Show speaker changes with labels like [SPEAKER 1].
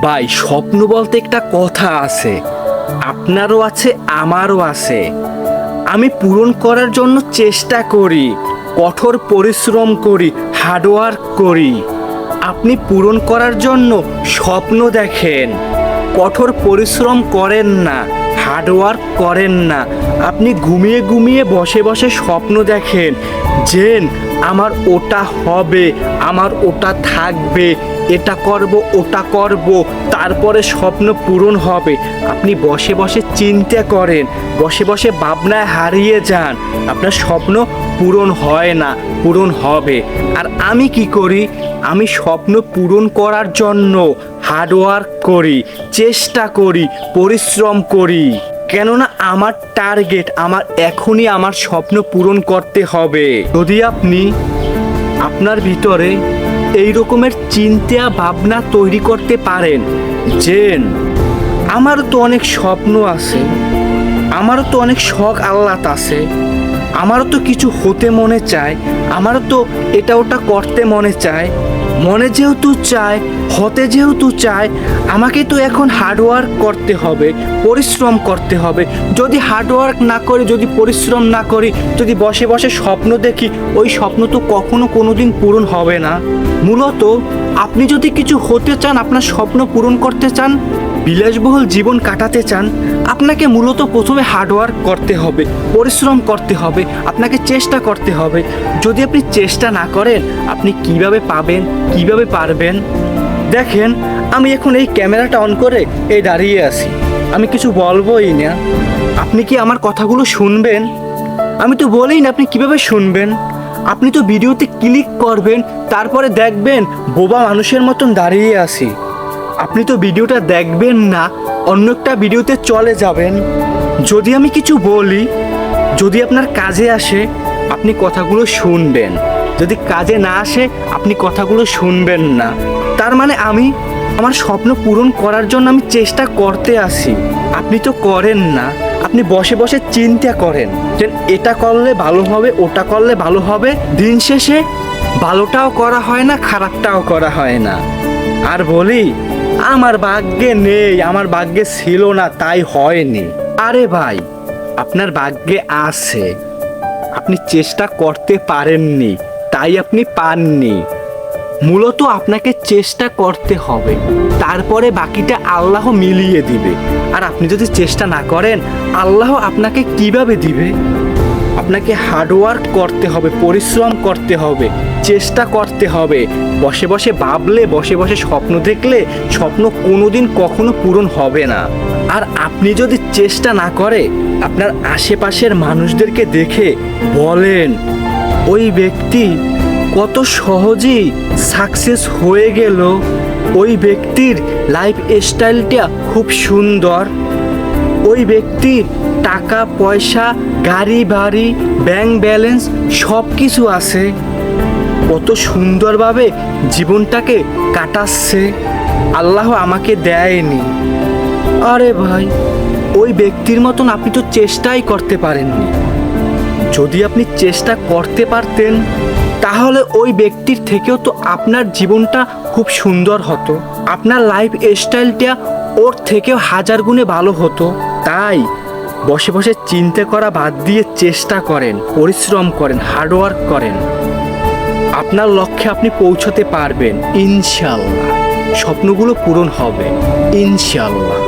[SPEAKER 1] ভাই, স্বপ্ন বলতে একটা কথা আছে, আপনারও আছে আমারও আছে। আমি পূরণ করার জন্য চেষ্টা করি, কঠোর পরিশ্রম করি, হার্ডওয়ার্ক করি। আপনি পূরণ করার জন্য স্বপ্ন দেখেন, কঠোর পরিশ্রম করেন না, হার্ডওয়ার্ক করেন না। আপনি ঘুমিয়ে ঘুমিয়ে বসে বসে স্বপ্ন দেখেন যে আমার ওটা হবে, আমার ওটা থাকবে, এটা করব ওটা করব, তারপরে স্বপ্ন পূরণ হবে। আপনি বসে বসে চিন্তা করেন, বসে বসে ভাবনায় হারিয়ে যান, আপনার স্বপ্ন পূরণ হয় না, পূরণ হবে। আর আমি কি করি? আমি স্বপ্ন পূরণ করার জন্য হার্ডওয়ার্ক করি, চেষ্টা করি, পরিশ্রম করি। কেননা আমার টার্গেট, আমার এখনই আমার স্বপ্ন পূরণ করতে হবে। যদি আপনি আপনার ভিতরে এই রকমের চিন্তা ভাবনা তৈরি করতে পারেন যে আমারও তো অনেক স্বপ্ন আছে, আমারও তো অনেক শখ আহ্লাদ আছে, আমারও তো কিছু হতে মনে চায়, আমারও তো এটা ওটা করতে মনে চায়, মনে যেহেতু চায়, হতে যেহেতু চায়, আমাকে তো এখন হার্ডওয়ার্ক করতে হবে, পরিশ্রম করতে হবে। যদি হার্ডওয়ার্ক না করি, যদি পরিশ্রম না করি, যদি বসে বসে স্বপ্ন দেখি, ওই স্বপ্ন তো কখনো কোনোদিন পূরণ হবে না। মূলত আপনি যদি কিছু হতে চান, আপনার স্বপ্ন পূরণ করতে চান, বিলাসবহুল জীবন কাটাতে চান, আপনাকে মূলত প্রথমে হার্ডওয়ার্ক করতে হবে, পরিশ্রম করতে হবে, আপনাকে চেষ্টা করতে হবে। যদি আপনি চেষ্টা না করেন, আপনি কিভাবে পাবেন, কিভাবে পারবেন? দেখেন, আমি এখন এই ক্যামেরাটা অন করে এই দাঁড়িয়ে আছি, আমি কিছু বলবোই না। আপনি কি আমার কথাগুলো শুনবেন? আমি তো বলেই না, আপনি কিভাবে শুনবেন? আপনি তো ভিডিওতে ক্লিক করবেন, তারপরে দেখবেন বোবা মানুষের মতন দাঁড়িয়ে আছি। আপনি তো ভিডিওটা দেখবেন না, অন্য একটা ভিডিওতে চলে যাবেন। যদি আমি কিছু বলি, যদি আপনার কাজে আসে, আপনি কথাগুলো শুনবেন। যদি কাজে না আসে, আপনি কথাগুলো শুনবেন না। তার মানে আমি আমার স্বপ্ন পূরণ করার জন্য আমি চেষ্টা করতে আসি, আপনি তো করেন না। আপনি বসে বসে চিন্তা করেন যে এটা করলে ভালো হবে, ওটা করলে ভালো হবে। দিন শেষে ভালোটাও করা হয় না, খারাপটাও করা হয় না। আর বলি আমার ভাগ্যে নেই, আমার ভাগ্যে ছিল না, তাই হয়নি। আরে ভাই, আপনার ভাগ্যে আছে, আপনি চেষ্টা করতে পারেননি, তাই আপনি পাননি। মূলত আপনাকে চেষ্টা করতে হবে, তারপরে বাকিটা আল্লাহ মিলিয়ে দিবে। আর আপনি যদি চেষ্টা না করেন, আল্লাহ আপনাকে কিভাবে দিবে? আপনাকে হার্ডওয়ার্ক করতে হবে, পরিশ্রম করতে হবে, চেষ্টা করতে হবে। বসে বসে ভাবলে, বসে বসে স্বপ্ন দেখলে, স্বপ্ন কোনোদিন কখনো পূরণ হবে না। আর আপনি যদি চেষ্টা না করে আপনার আশেপাশের মানুষদেরকে দেখে বলেন ওই ব্যক্তি কত সহজেই সাকসেস হয়ে গেল, ওই ব্যক্তির লাইফ স্টাইলটা খুব সুন্দর, ওই ব্যক্তির টাকা পয়সা, গাড়ি বাড়ি, ব্যাংক ব্যালেন্স সব কিছু আছে, কত সুন্দরভাবে জীবনটাকে কাটাচ্ছে, আল্লাহ আমাকে দেয়নি। আরে ভাই, ওই ব্যক্তির মতন আপনি তো চেষ্টাই করতে পারেননি। যদি আপনি চেষ্টা করতে পারতেন, তাহলে ওই ব্যক্তির থেকেও তো আপনার জীবনটা খুব সুন্দর হতো, আপনার লাইফ স্টাইলটা ওর থেকেও হাজার গুণে ভালো হতো। তাই বসে বসে চিন্তা করা বাদ দিয়ে চেষ্টা করেন, পরিশ্রম করেন, হার্ডওয়ার্ক করেন। আপনার লক্ষ্যে আপনি পৌঁছতে পারবেন ইনশাআল্লাহ। স্বপ্নগুলো পূরণ হবে ইনশাআল্লাহ।